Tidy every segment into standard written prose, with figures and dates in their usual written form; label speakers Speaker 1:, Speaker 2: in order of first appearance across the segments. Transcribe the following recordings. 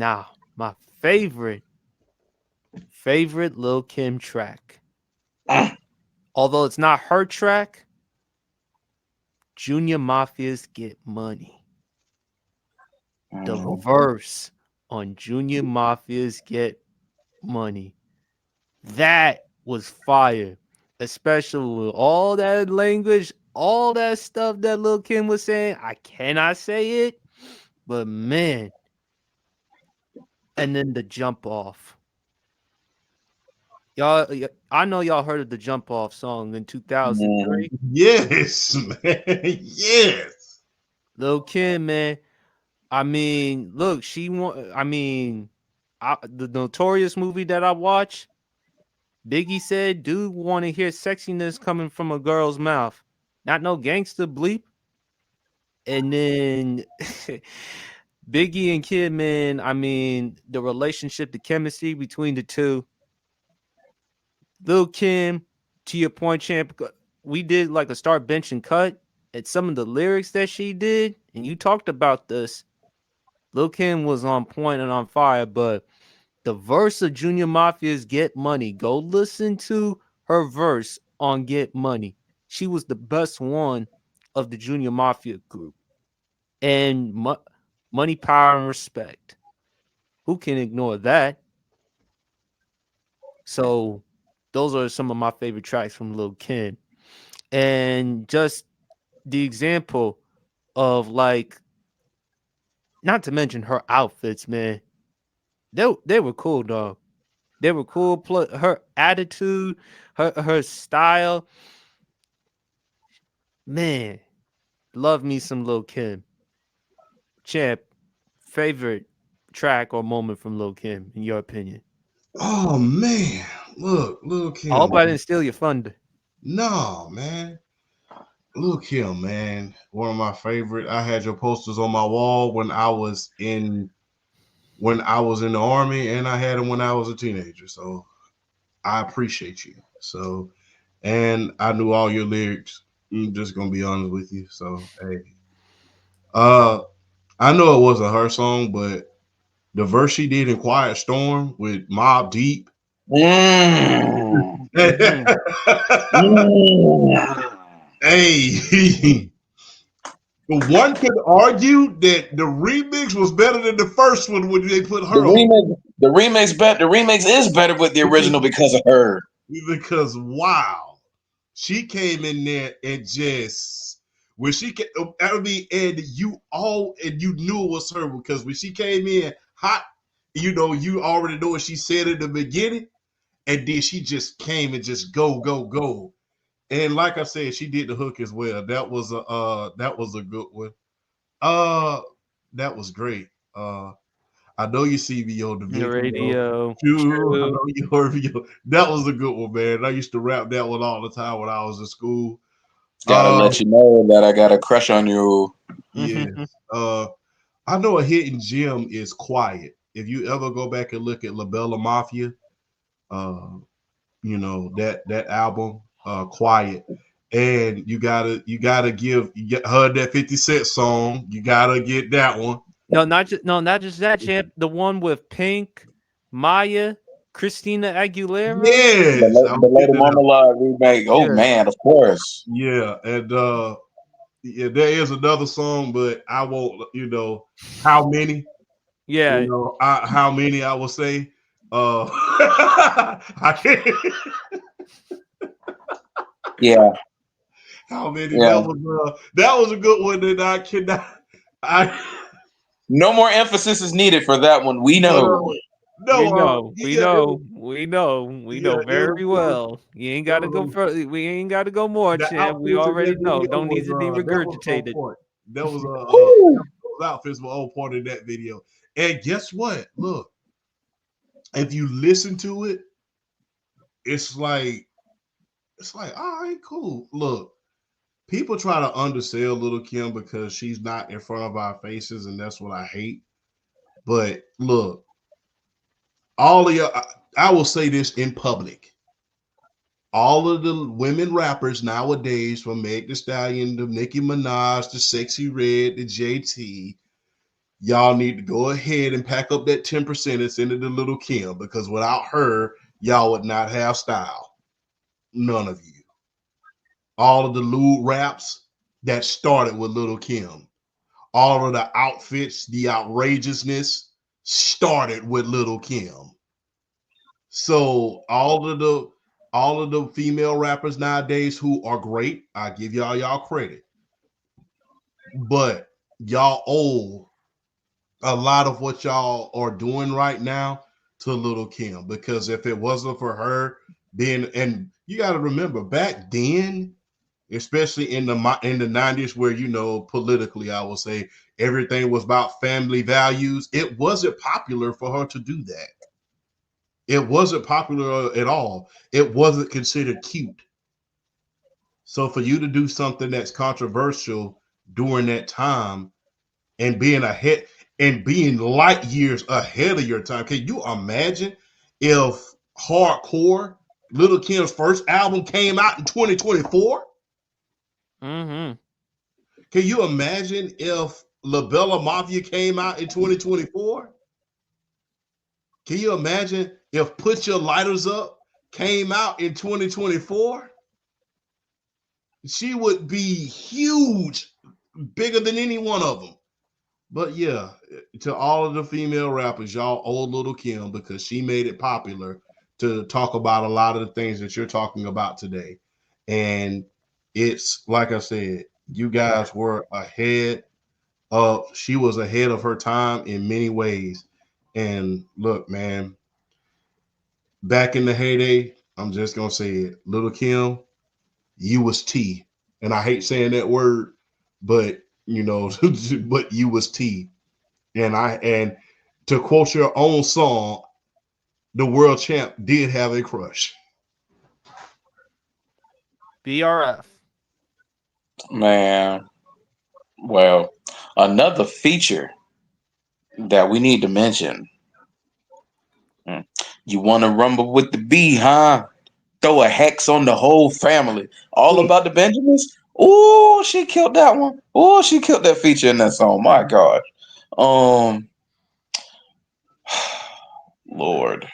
Speaker 1: Now, my favorite Lil Kim track.
Speaker 2: Mm.
Speaker 1: Although it's not her track, Junior Mafia's Get Money. The
Speaker 2: Okay.
Speaker 1: verse on Junior Mafia's Get Money. That was fire. Especially with all that language, all that stuff that Lil Kim was saying. I cannot say it, but man. And then the jump off. I know y'all heard of the jump off song in
Speaker 2: Mhm.
Speaker 1: 2003.
Speaker 3: Yes, man. Yes.
Speaker 1: Lil Kim, man. I mean, look, she want. I mean, the Notorious movie that I watched, Biggie said, "Dude, want to hear sexiness coming from a girl's mouth, not no gangster bleep." And then Biggie and Kid, man. I mean, the relationship, the chemistry between the two. Lil Kim, to your point, champ. We did like a start bench and cut at some of the lyrics that she did, and you talked about this. Lil Kim was on point and on fire, but the verse of Junior Mafia's Get Money, go listen to her verse on Get Money. She was the best one of the Junior Mafia group. And money, power, and respect. Who can ignore that? So, those are some of my favorite tracks from Lil Kim. And just the example of like, not to mention her outfits, man. They were cool, dog. They were cool. Plus her attitude, her style, man. Love me some Lil Kim. Champ, favorite track or moment from Lil Kim, in your opinion?
Speaker 3: Oh man. Look, Lil
Speaker 1: I
Speaker 3: Kim.
Speaker 1: hope I didn't steal your thunder.
Speaker 3: No, man. Lil Kim, man. One of my favorite. I had your posters on my wall when I was in the army, and I had them when I was a teenager. So I appreciate you. So, and I knew all your lyrics. I'm just gonna be honest with you. So, hey, uh, I know it wasn't her song, but the verse she did in Quiet Storm with Mob Deep.
Speaker 2: Mm.
Speaker 3: Hey,
Speaker 1: Mm-hmm.
Speaker 2: Mm.
Speaker 3: one could argue that the remix was better than the first one when they put
Speaker 2: The
Speaker 3: her on.
Speaker 2: remix is better with the original because of her.
Speaker 3: Because wow, she came in there and just when she came, I mean, and you knew it was her because when she came in hot, you already know what she said in the beginning, and then she just came and just go. And like I said, she did the hook as well. That was a good one. Uh that was great. I know you see me on the
Speaker 1: The
Speaker 3: video.
Speaker 1: radio.
Speaker 3: True. I
Speaker 1: True.
Speaker 3: know you heard me. That was a good one, man. I used to rap that one all the time when I was in school.
Speaker 2: Gotta
Speaker 3: Uh
Speaker 2: let you know that I got a crush on you.
Speaker 3: yes. I know a hidden gem is quiet. If you ever go back and look at La Bella Mafia, uh, that album, Quiet. And you gotta get her that 50 Cent song. You gotta get that one.
Speaker 1: Not just that, champ. The one with Pink, Maya, Christina Aguilera.
Speaker 3: Yes, I
Speaker 2: The
Speaker 3: was
Speaker 2: Lady
Speaker 3: getting that.
Speaker 2: Marmalade remake. Oh
Speaker 1: Yeah.
Speaker 2: man, of course.
Speaker 3: Yeah, and yeah, there is another song, but I won't. How many?
Speaker 1: Yeah.
Speaker 3: How many? I will say. I can't.
Speaker 2: Yeah,
Speaker 3: How many?
Speaker 2: yeah.
Speaker 3: That was a good one that I cannot. I
Speaker 2: No more emphasis is needed for that one. We
Speaker 3: no
Speaker 2: know.
Speaker 3: no no.
Speaker 1: We know
Speaker 3: Yeah,
Speaker 1: very well. You ain't
Speaker 3: it
Speaker 1: got to go
Speaker 3: was
Speaker 1: further. We ain't got to go more,
Speaker 3: the
Speaker 1: champ. We
Speaker 3: outfits in
Speaker 1: already
Speaker 3: that
Speaker 1: know.
Speaker 3: video
Speaker 1: Don't need to be
Speaker 3: that was on
Speaker 1: regurgitated.
Speaker 3: point. That was
Speaker 2: Woo!
Speaker 3: those outfits were on point in that video. And guess what? Look, if you listen to it, it's like all right, cool. Look, people try to undersell Little Kim because she's not in front of our faces, and that's what I hate. But look, all of you, I will say this in public. All of the women rappers nowadays, from Meg Thee Stallion to Nicki Minaj to Sexy Red to JT, y'all need to go ahead and pack up that 10% and send it to Lil Kim, because without her, y'all would not have style. None of you. All of the lewd raps that started with Lil Kim. All of the outfits, the outrageousness started with Lil Kim. So all of the female rappers nowadays who are great, I give y'all credit. But y'all owe a lot of what y'all are doing right now to Lil Kim, because if it wasn't for her being, and you got to remember back then, especially in the 90s, where, you know, politically, I will say everything was about family values. It wasn't popular for her to do that. It wasn't popular at all. It wasn't considered cute. So for you to do something that's controversial during that time and being ahead and being light years ahead of your time, can you imagine if Hardcore, Lil Kim's first album, came out in 2024?
Speaker 1: Mm-hmm.
Speaker 3: Can you imagine if La Bella Mafia came out in 2024? Can you imagine if Put Your Lighters Up came out in 2024? She would be huge, bigger than any one of them. But yeah, to all of the female rappers, y'all owe Lil Kim, because she made it popular to talk about a lot of the things that you're talking about today. And it's like I said, you guys were ahead she was ahead of her time in many ways. And look, man, back in the heyday, I'm just gonna say it, Lil Kim, you was T. And I hate saying that word, but you know, but you was T. And to quote your own song, the world champ did have a crush.
Speaker 1: BRF.
Speaker 2: Man, well, another feature that we need to mention. You want to rumble with the B, huh? Throw a hex on the whole family. All about the Benjamins. Oh, she killed that one. Oh, she killed that feature in that song. My God. Um, Lord.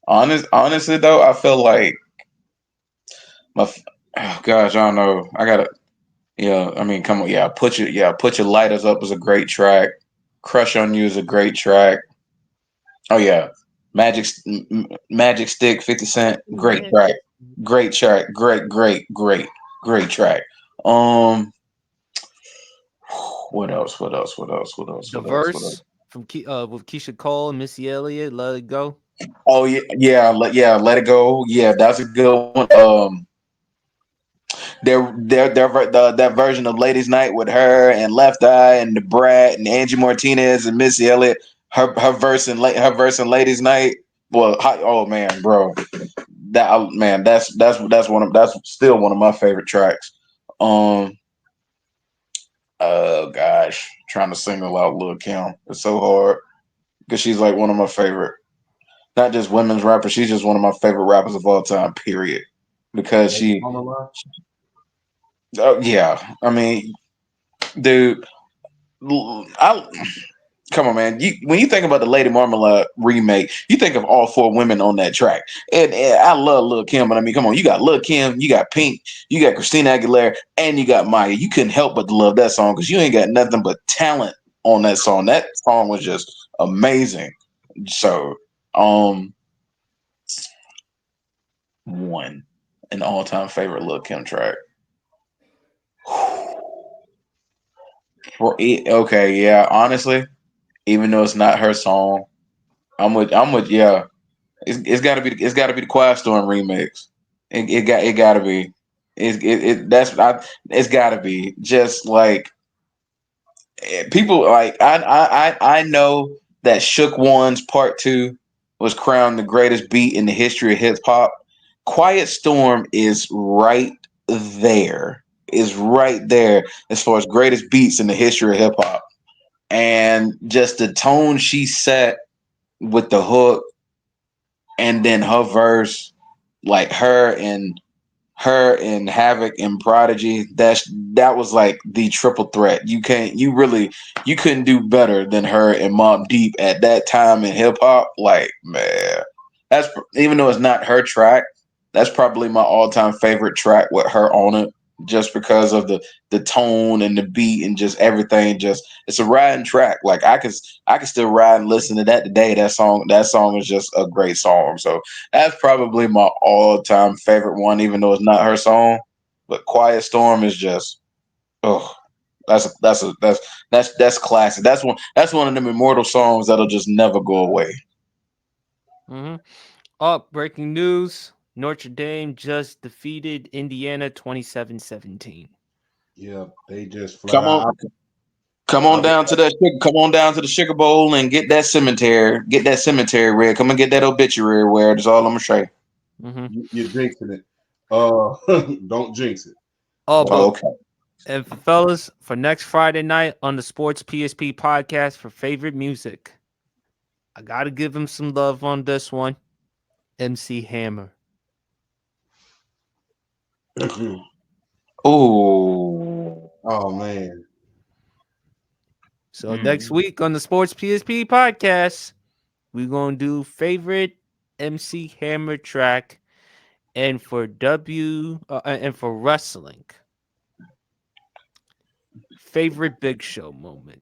Speaker 2: Honestly though, I feel like oh gosh, I don't know. I gotta. Yeah, I mean, come on. Put your lighters up is a great track. Crush on You is a great track. Oh yeah, Magic Stick, 50 Cent, great track, great track, great track. Um, what else? What else? What else? What else?
Speaker 1: The
Speaker 2: What else? What else?
Speaker 1: verse from with Keisha Cole and Missy Elliott, Let It Go.
Speaker 2: Oh Let It Go. Yeah, that's a good one. That version of Ladies Night with her and Left Eye and the Brat and Angie Martinez and Missy Elliott. Her verse in Ladies Night. Well, oh man, bro, that's still one of my favorite tracks. Um, oh gosh, trying to single out Lil Kim. It's so hard because she's like one of my favorite, not just women's rappers. She's just one of my favorite rappers of all time. Period. Because she, oh yeah, I mean, dude, I come on, man. When you think about the Lady Marmalade remake, you think of all four women on that track. And I love Lil Kim, but I mean, come on, you got Lil Kim, you got Pink, you got Christina Aguilera, and you got Maya. You couldn't help but to love that song because you ain't got nothing but talent on that song. That song was just amazing. So, um, one an all-time favorite Lil Kim track. Okay, yeah, honestly, even though it's not her song, I'm with yeah. It's gotta be the Quiet Storm remix. It gotta be. It's gotta be just like people like I know that Shook One's Part Two was crowned the greatest beat in the history of hip hop. Quiet Storm is right there. Is right there as far as greatest beats in the history of hip hop. And just the tone she set with the hook and then her verse, like her and her and Havoc and Prodigy, that was like the triple threat. You couldn't do better than her and Mobb Deep at that time in hip hop. Like, man, that's even though it's not her track, that's probably my all time favorite track with her on it, just because of the tone and the beat and just everything. Just it's a riding track. Like I can still ride and listen to that today. That song is just a great song. So that's probably my all time favorite one, even though it's not her song. But Quiet Storm is just oh that's classic. That's one of them immortal songs that'll just never go away.
Speaker 1: Mm-hmm. Oh, breaking news. Notre Dame just defeated Indiana 27-17.
Speaker 3: Yeah, they just flat
Speaker 2: Come on,
Speaker 3: out.
Speaker 2: come
Speaker 3: I
Speaker 2: on
Speaker 3: was
Speaker 2: down to that. Come on down to the Sugar Bowl and get that cemetery. Get that cemetery read. Come and get that obituary read. That's all I'm gonna say.
Speaker 1: Mm-hmm.
Speaker 3: you're jinxing it. Don't jinx it.
Speaker 1: Oh,
Speaker 3: But
Speaker 1: but
Speaker 2: Okay.
Speaker 1: and for fellas, for next Friday night on the Sports PSP podcast for favorite music, I gotta give him some love on this one. MC Hammer.
Speaker 2: Oh.
Speaker 3: oh man,
Speaker 1: So next
Speaker 2: Mm.
Speaker 1: week on the Sports PSP podcast, we're gonna do favorite MC Hammer track, and for and for wrestling, favorite Big Show moment.